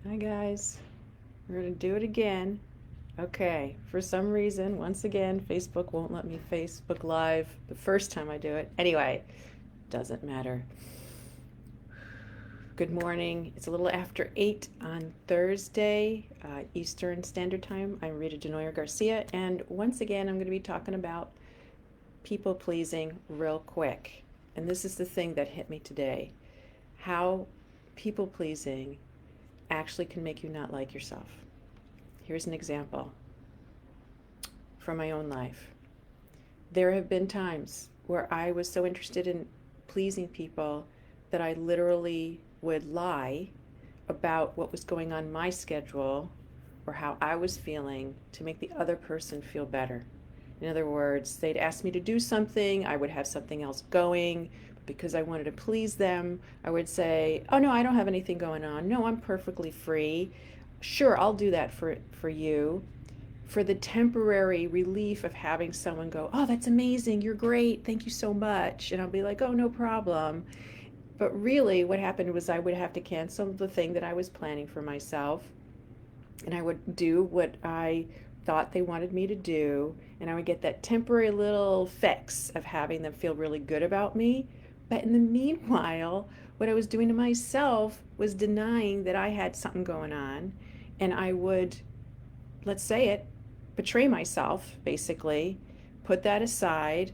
Hi guys, we're gonna do it again. Okay, for some reason, once again, Facebook won't let me Facebook Live the first time I do it. Anyway, doesn't matter. Good morning. It's a little after 8 on Thursday, Eastern Standard Time. I'm Rita Desnoyers-Garcia, and once again, I'm going to be talking about people pleasing real quick. And this is the thing that hit me today: how people pleasing actually can make you not like yourself. Here's an example from my own life. There have been times where I was so interested in pleasing people that I literally would lie about what was going on in my schedule or how I was feeling to make the other person feel better. In other words, they'd ask me to do something, I would have something else going. Because I wanted to please them, I would say, oh no, I don't have anything going on. No, I'm perfectly free. Sure, I'll do that for you, for the temporary relief of having someone go, oh, that's amazing, you're great, thank you so much. And I'll be like, oh, no problem. But really, what happened was I would have to cancel the thing that I was planning for myself, and I would do what I thought they wanted me to do, and I would get that temporary little fix of having them feel really good about me. But in the meanwhile, what I was doing to myself was denying that I had something going on, and I would, let's say it, betray myself, basically, put that aside,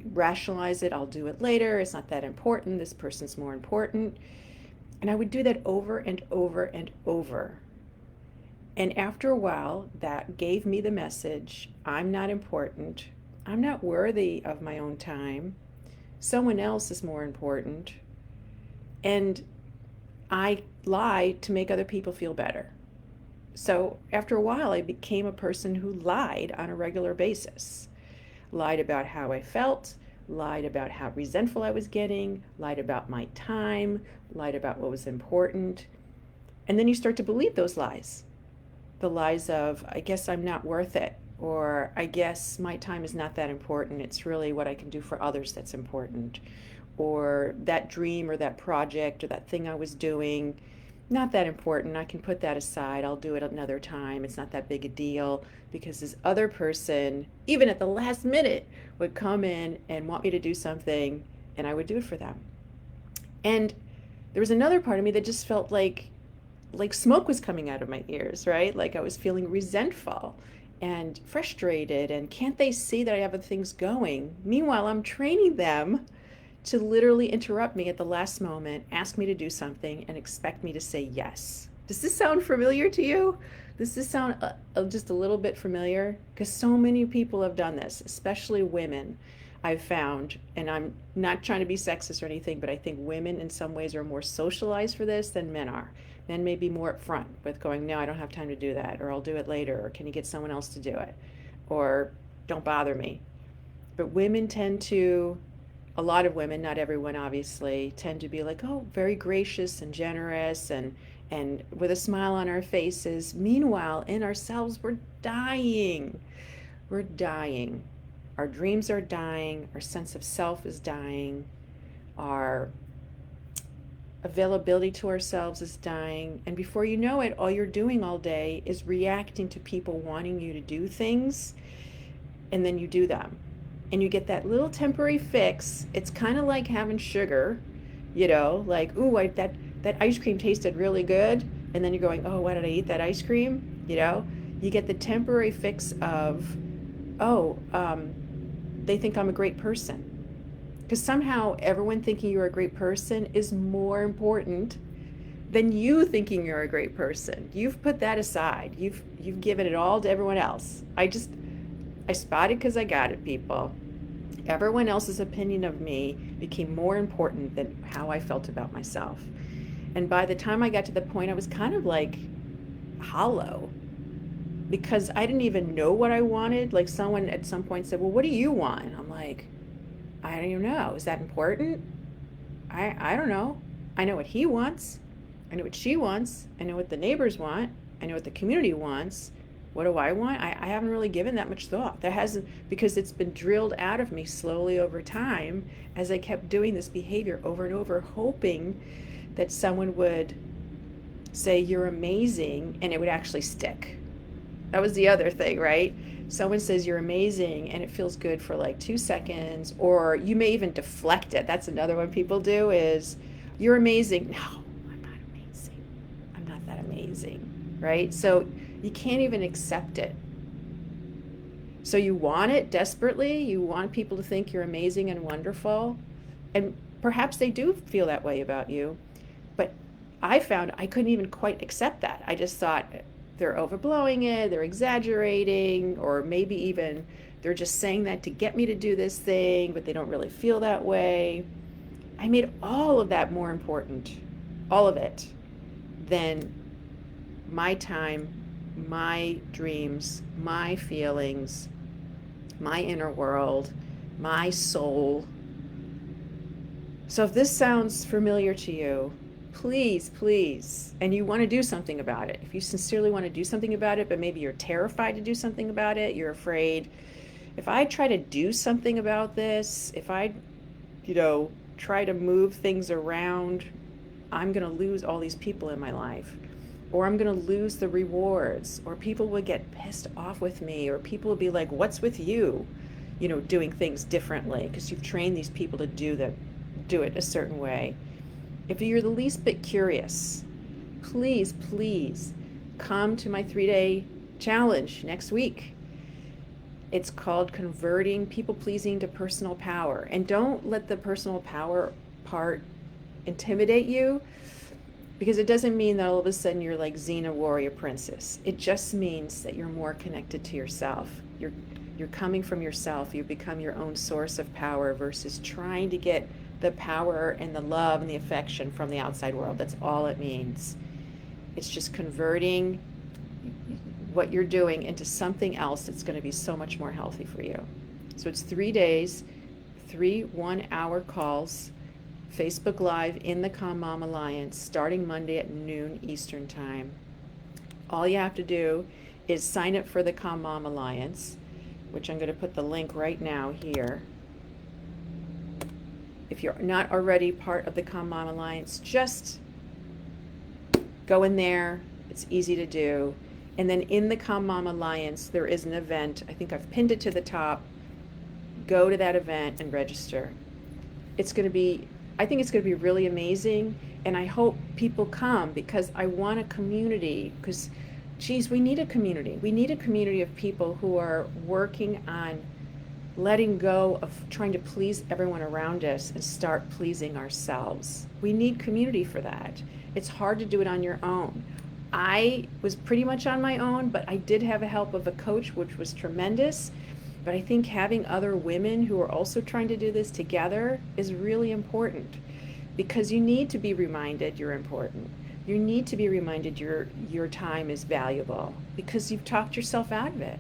rationalize it, I'll do it later, it's not that important, this person's more important. And I would do that over and over and over. And after a while, that gave me the message: I'm not important, I'm not worthy of my own time, someone else is more important. And I lie to make other people feel better. So after a while, I became a person who lied on a regular basis. Lied about how I felt, lied about how resentful I was getting, lied about my time, lied about what was important. And then you start to believe those lies. The lies of, I guess I'm not worth it, or I guess my time is not that important. It's really what I can do for others that's important. Or that dream or that project or that thing I was doing, not that important. I can put that aside. I'll do it another time. It's not that big a deal, because this other person, even at the last minute, would come in and want me to do something, and I would do it for them. And there was another part of me that just felt like smoke was coming out of my ears, right? Like I was feeling resentful and frustrated, and can't they see that I have other things going? Meanwhile, I'm training them to literally interrupt me at the last moment, ask me to do something, and expect me to say yes. Does this sound familiar to you? Does this sound just a little bit familiar? Because so many people have done this, especially women, I've found. And I'm not trying to be sexist or anything, but I think women in some ways are more socialized for this than men are. Men may be more upfront with going, no, I don't have time to do that, or I'll do it later, or can you get someone else to do it, or don't bother me. But women tend to, a lot of women, not everyone obviously, tend to be like, oh, very gracious and generous and with a smile on our faces. Meanwhile, in ourselves, we're dying. We're dying. Our dreams are dying. Our sense of self is dying. Our availability to ourselves is dying. And before you know it, all you're doing all day is reacting to people wanting you to do things, and then you do them. And you get that little temporary fix. It's kind of like having sugar, like, ooh, that ice cream tasted really good. And then you're going, oh, why did I eat that ice cream? You get the temporary fix of, oh, they think I'm a great person. Because somehow everyone thinking you're a great person is more important than you thinking you're a great person. You've put that aside. You've given it all to everyone else. I spotted because I got it, people. Everyone else's opinion of me became more important than how I felt about myself. And by the time I got to the point, I was kind of like hollow, because I didn't even know what I wanted. Like someone at some point said, well, what do you want? And I'm like, I don't even know. Is that important? I don't know. I know what he wants. I know what she wants. I know what the neighbors want. I know what the community wants. What do I want? I haven't really given that much thought. That hasn't, because it's been drilled out of me slowly over time as I kept doing this behavior over and over, hoping that someone would say you're amazing, and it would actually stick. That was the other thing, right? Someone says you're amazing and it feels good for like 2 seconds, or you may even deflect it. That's another one people do is, you're amazing. No, I'm not amazing. I'm not that amazing, right? So you can't even accept it. So you want it desperately. You want people to think you're amazing and wonderful. And perhaps they do feel that way about you. But I found I couldn't even quite accept that. I just thought they're overblowing it, they're exaggerating, or maybe even they're just saying that to get me to do this thing, but they don't really feel that way. I made all of that more important, all of it, than my time, my dreams, my feelings, my inner world, my soul. So if this sounds familiar to you, please, please, and you want to do something about it, if you sincerely want to do something about it, but maybe you're terrified to do something about it, you're afraid, if I try to do something about this, if I, try to move things around, I'm going to lose all these people in my life, or I'm going to lose the rewards, or people will get pissed off with me, or people will be like, what's with you, doing things differently, because you've trained these people to do it a certain way. If you're the least bit curious, please, please come to my 3-day challenge next week. It's called Converting People Pleasing to Personal Power. And don't let the personal power part intimidate you, because it doesn't mean that all of a sudden you're like Xena warrior princess. It just means that you're more connected to yourself. You're coming from yourself. You become your own source of power versus trying to get the power and the love and the affection from the outside world. That's all it means. It's just converting what you're doing into something else that's going to be so much more healthy for you. So it's 3 days, 3 1-hour calls, Facebook Live in the Calm Mom Alliance, starting Monday at noon Eastern Time. All you have to do is sign up for the Calm Mom Alliance, which I'm going to put the link right now here. If you're not already part of the Calm Mom Alliance, just go in there. It's easy to do. And then in the Calm Mom Alliance, there is an event. I think I've pinned it to the top. Go to that event and register. I think it's going to be really amazing. And I hope people come, because I want a community. Because, geez, we need a community. We need a community of people who are working on letting go of trying to please everyone around us and start pleasing ourselves. We need community for that. It's hard to do it on your own. I was pretty much on my own, but I did have a help of a coach, which was tremendous. But I think having other women who are also trying to do this together is really important, because you need to be reminded you're important. You need to be reminded your time is valuable, because you've talked yourself out of it.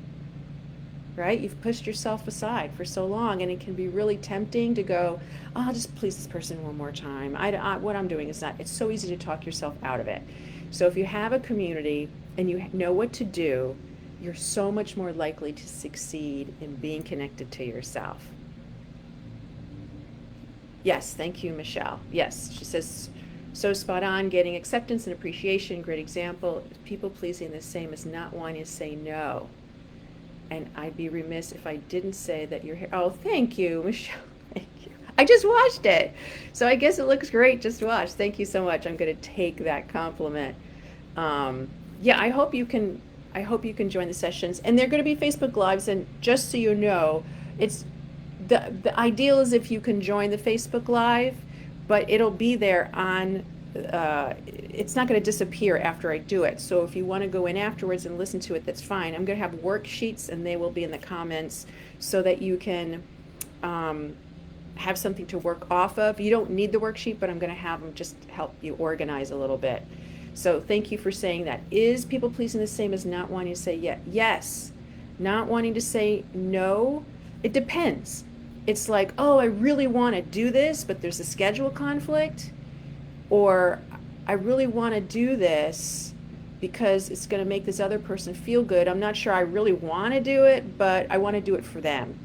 Right? You've pushed yourself aside for so long, and it can be really tempting to go, oh, I'll just please this person one more time. What I'm doing is not, it's so easy to talk yourself out of it. So if you have a community and you know what to do, you're so much more likely to succeed in being connected to yourself. Yes, thank you, Michelle. Yes, she says, so spot on, getting acceptance and appreciation, great example. People pleasing the same as not wanting to say no. And I'd be remiss if I didn't say that you're here. Oh, thank you, Michelle. Thank you. I just watched it, so I guess it looks great. Just watch. Thank you so much. I'm going to take that compliment. Yeah, I hope you can join the sessions, and they're going to be Facebook Lives. And just so you know, it's the ideal is if you can join the Facebook Live, but it'll be there on. It's not going to disappear after I do it. So if you want to go in afterwards and listen to it, that's fine. I'm going to have worksheets, and they will be in the comments so that you can have something to work off of. You don't need the worksheet, but I'm going to have them just help you organize a little bit. So thank you for saying that. Is people pleasing the same as not wanting to say yes? Yes. Not wanting to say no, it depends. It's like, oh, I really want to do this, but there's a schedule conflict. Or I really want to do this because it's going to make this other person feel good. I'm not sure I really want to do it, but I want to do it for them.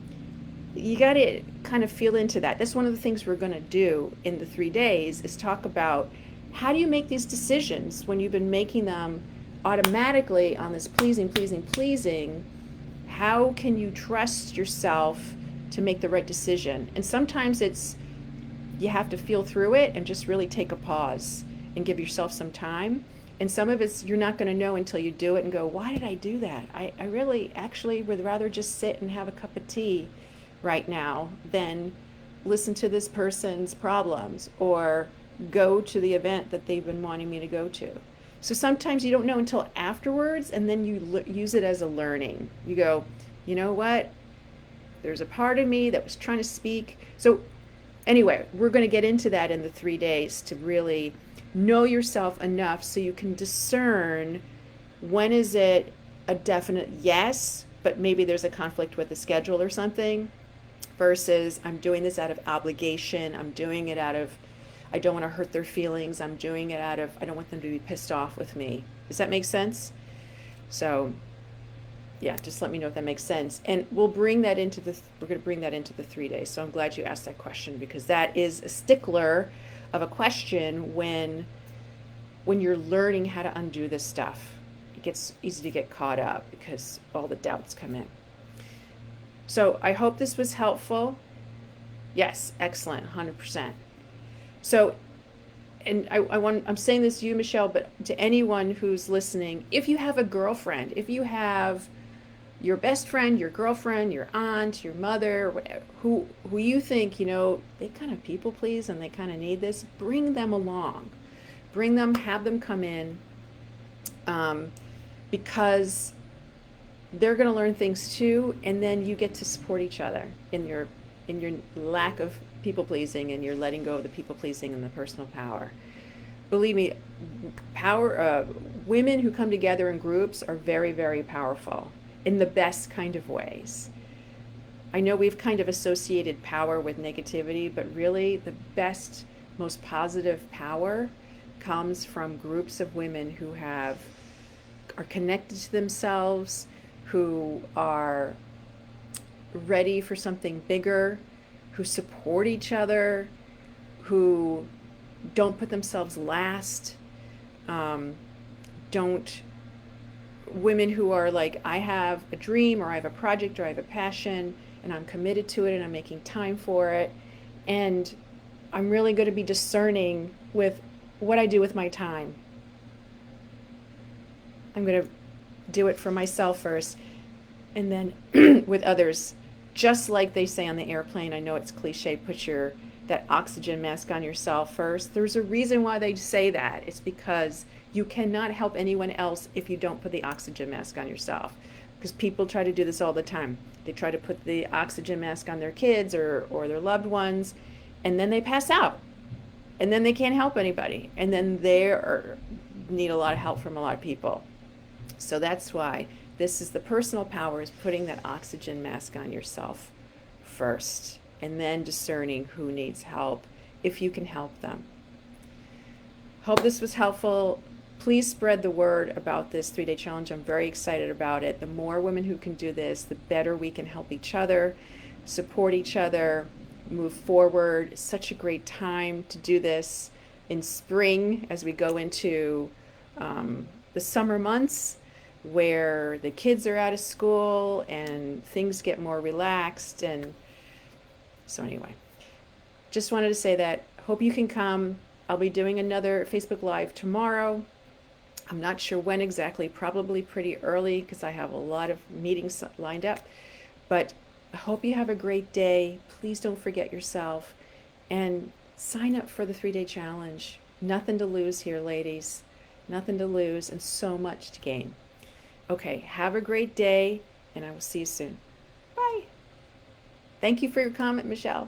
You got to kind of feel into that. That's one of the things we're going to do in the 3 days, is talk about how do you make these decisions when you've been making them automatically on this pleasing, pleasing, pleasing? How can you trust yourself to make the right decision? And sometimes you have to feel through it and just really take a pause and give yourself some time. And some of it's you're not going to know until you do it and go, why did I do that? I really actually would rather just sit and have a cup of tea right now than listen to this person's problems or go to the event that they've been wanting me to go to. So sometimes you don't know until afterwards, and then you use it as a learning. You go, you know what? There's a part of me that was trying to speak. So anyway, we're going to get into that in the 3 days to really know yourself enough so you can discern when is it a definite yes, but maybe there's a conflict with the schedule or something, versus I'm doing this out of obligation. I'm doing it out of, I don't want to hurt their feelings. I'm doing it out of, I don't want them to be pissed off with me. Does that make sense? So yeah, just let me know if that makes sense. And we're going to bring that into the 3 days. So I'm glad you asked that question, because that is a stickler of a question when you're learning how to undo this stuff. It gets easy to get caught up because all the doubts come in. So I hope this was helpful. Yes, excellent, 100%. So, and I'm saying this to you, Michelle, but to anyone who's listening, if you have a girlfriend, if you have your best friend, your girlfriend, your aunt, your mother, whatever, who you think, they kind of people please and they kind of need this, bring them along. Bring them, have them come in, because they're going to learn things too, and then you get to support each other in your lack of people pleasing, and you're letting go of the people pleasing and the personal power. Believe me, women who come together in groups are very, very powerful in the best kind of ways. I know we've kind of associated power with negativity, but really the best, most positive power comes from groups of women who are connected to themselves, who are ready for something bigger, who support each other, who don't put themselves last, women who are like, I have a dream, or I have a project, or I have a passion, and I'm committed to it, and I'm making time for it, and I'm really going to be discerning with what I do with my time. I'm going to do it for myself first, and then with others. Just like they say on the airplane, I know it's cliche, put that oxygen mask on yourself first. There's a reason why they say that. It's because you cannot help anyone else if you don't put the oxygen mask on yourself. Because people try to do this all the time. They try to put the oxygen mask on their kids or their loved ones, and then they pass out. And then they can't help anybody. And then they need a lot of help from a lot of people. So that's why this is the personal power, is putting that oxygen mask on yourself first, and then discerning who needs help, if you can help them. Hope this was helpful. Please spread the word about this 3-day challenge. I'm very excited about it. The more women who can do this, the better we can help each other, support each other, move forward. It's such a great time to do this in spring as we go into the summer months, where the kids are out of school and things get more relaxed. And so anyway, just wanted to say that. Hope you can come. I'll be doing another Facebook Live tomorrow. I'm not sure when exactly, probably pretty early because I have a lot of meetings lined up. But I hope you have a great day. Please don't forget yourself, and sign up for the 3-day challenge. Nothing to lose here, ladies. Nothing to lose, and so much to gain. Okay, have a great day, and I will see you soon. Bye. Thank you for your comment, Michelle.